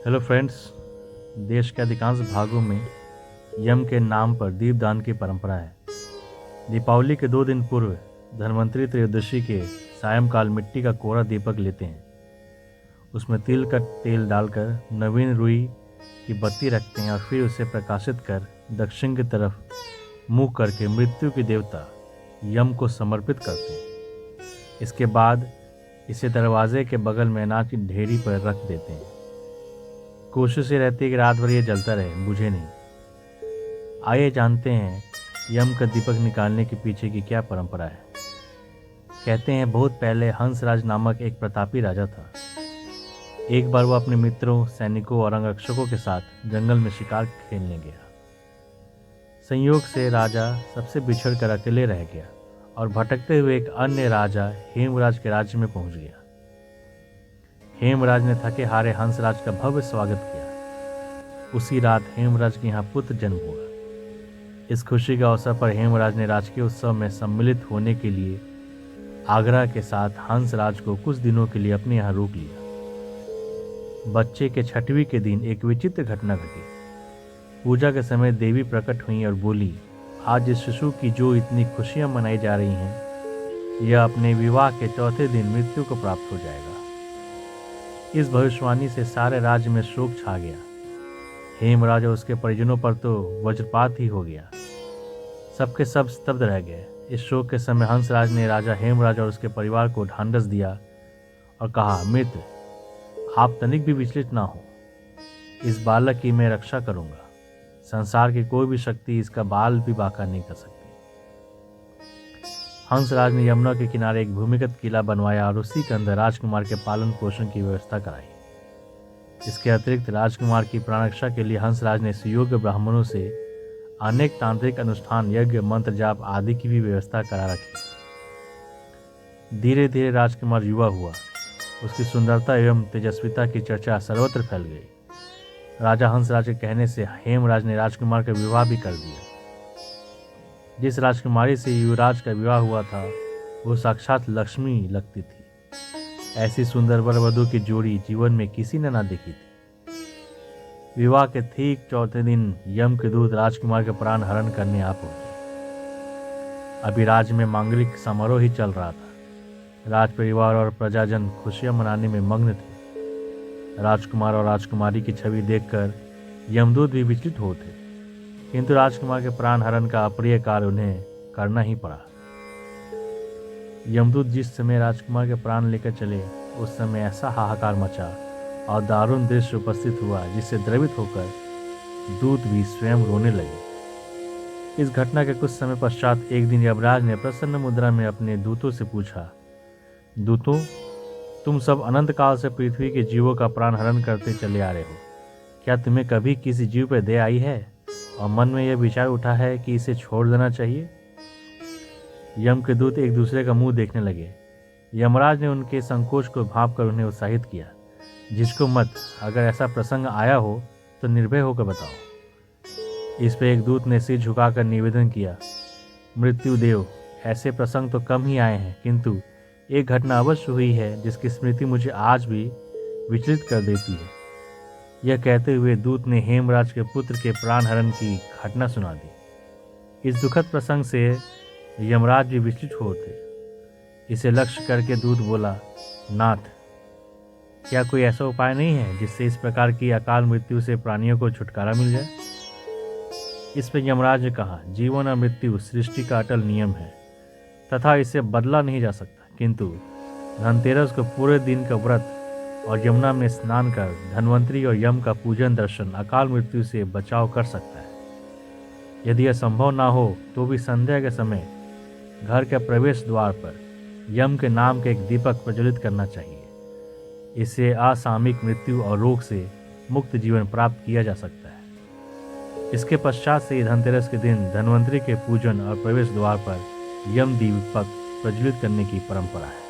Hello friends. देश के अधिकांश भागों में यम के नाम पर दीपदान की परंपरा है। दीपावली के 2 दिन पूर्व धन्वंतरी त्रयोदशी के सायंकाल मिट्टी का कोरा दीपक लेते हैं। उसमें तिल का तेल डालकर नवीन रुई की बत्ती रखते हैं और फिर उसे प्रकाशित कर दक्षिण की तरफ मुँह करके मृत्यु के देवता यम को समर्पित करते हैं। इसके बाद इसे दरवाजे के बगल में अनाज की ढेरी पर रख देते हैं। कोशिश ये रहती है कि रात भर ये जलता रहे, बुझे नहीं। आइए जानते हैं यम का दीपक निकालने के पीछे की क्या परंपरा है। कहते हैं बहुत पहले हंसराज नामक एक प्रतापी राजा था। एक बार वो अपने मित्रों, सैनिकों और अंगरक्षकों के साथ जंगल में शिकार खेलने गया। संयोग से राजा सबसे बिछड़ कर अकेले रह गया और भटकते हुए एक अन्य राजा हेमराज के राज्य में पहुंच गया। हेमराज ने थके हारे हंसराज का भव्य स्वागत किया। उसी रात हेमराज के यहाँ पुत्र जन्म हुआ। इस खुशी के अवसर पर हेमराज ने राजकीय उत्सव में सम्मिलित होने के लिए आग्रह के साथ हंसराज को कुछ दिनों के लिए अपने यहाँ रोक लिया। बच्चे के 6वीं के दिन एक विचित्र घटना घटी। पूजा के समय देवी प्रकट हुई और बोली, आज इस शिशु की जो इतनी खुशियां मनाई जा रही हैं, यह अपने विवाह के 4थे दिन मृत्यु को प्राप्त हो जाएगा। इस भविष्यवाणी से सारे राज्य में शोक छा गया। हेमराज और उसके परिजनों पर तो वज्रपात ही हो गया। सबके सब स्तब्ध रह गए। इस शोक के समय हंसराज ने राजा हेमराज और उसके परिवार को ढांढस दिया और कहा, मित्र, आप तनिक भी विचलित ना हो। इस बालक की मैं रक्षा करूंगा। संसार की कोई भी शक्ति इसका बाल भी बांका नहीं कर सकती। हंसराज ने यमुना के किनारे एक भूमिगत किला बनवाया और उसी के अंदर राजकुमार के पालन पोषण की व्यवस्था कराई। इसके अतिरिक्त राजकुमार की प्राण रक्षा के लिए हंसराज ने सुयोग्य ब्राह्मणों से अनेक तांत्रिक अनुष्ठान, यज्ञ, मंत्र जाप आदि की भी व्यवस्था करा रखी। धीरे धीरे राजकुमार युवा हुआ। उसकी सुंदरता एवं तेजस्विता की चर्चा सर्वत्र फैल गई। राजा हंसराज के कहने से हेमराज ने राजकुमार का विवाह भी कर दिया। जिस राजकुमारी से युवराज का विवाह हुआ था वो साक्षात लक्ष्मी लगती थी। ऐसी सुंदर वर वधू की जोड़ी जीवन में किसी ने ना देखी थी। विवाह के ठीक 4थे दिन यम के दूत राजकुमार के प्राण हरण करने आ पहुंचे। अभी राज्य में मांगलिक समारोह ही चल रहा था। राज परिवार और प्रजाजन खुशियां मनाने में मग्न थे। राजकुमार और राजकुमारी की छवि देखकर यमदूत भी विचलित होते, किंतु राजकुमार के प्राण हरण का अप्रिय कार्य उन्हें करना ही पड़ा। यमदूत जिस समय राजकुमार के प्राण लेकर चले, उस समय ऐसा हाहाकार मचा और दारुण दृश्य उपस्थित हुआ जिससे द्रवित होकर दूत भी स्वयं रोने लगे। इस घटना के कुछ समय पश्चात एक दिन यमराज ने प्रसन्न मुद्रा में अपने दूतों से पूछा, दूतों, तुम सब अनंत काल से पृथ्वी के जीवों का प्राण हरण करते चले आ रहे हो। क्या तुम्हें कभी किसी जीव पर दया आई है और मन में यह विचार उठा है कि इसे छोड़ देना चाहिए? यम के दूत एक दूसरे का मुंह देखने लगे। यमराज ने उनके संकोच को भांपकर उन्हें उत्साहित किया, जिसको मत, अगर ऐसा प्रसंग आया हो तो निर्भय होकर बताओ। इस पर एक दूत ने सिर झुकाकर निवेदन किया, मृत्युदेव, ऐसे प्रसंग तो कम ही आए हैं, किंतु एक घटना अवश्य हुई है जिसकी स्मृति मुझे आज भी विचलित कर देती है। यह कहते हुए दूत ने हेमराज के पुत्र के प्राण हरण की घटना सुना दी। इस दुखद प्रसंग से यमराज भी विचलित हुए थे। इसे लक्ष्य करके दूत बोला, नाथ, क्या कोई ऐसा उपाय नहीं है जिससे इस प्रकार की अकाल मृत्यु से प्राणियों को छुटकारा मिल जाए? इस पर यमराज ने कहा, जीवन और मृत्यु सृष्टि का अटल नियम है तथा इसे बदला नहीं जा सकता, किंतु धनतेरस को पूरे दिन का व्रत और यमुना में स्नान कर धन्वंतरी और यम का पूजन दर्शन अकाल मृत्यु से बचाव कर सकता है। यदि यह संभव ना हो तो भी संध्या के समय घर के प्रवेश द्वार पर यम के नाम के एक दीपक प्रज्वलित करना चाहिए। इससे असामयिक मृत्यु और रोग से मुक्त जीवन प्राप्त किया जा सकता है। इसके पश्चात से धनतेरस के दिन धन्वंतरी के पूजन और प्रवेश द्वार पर यम दीपक प्रज्वलित करने की परंपरा है।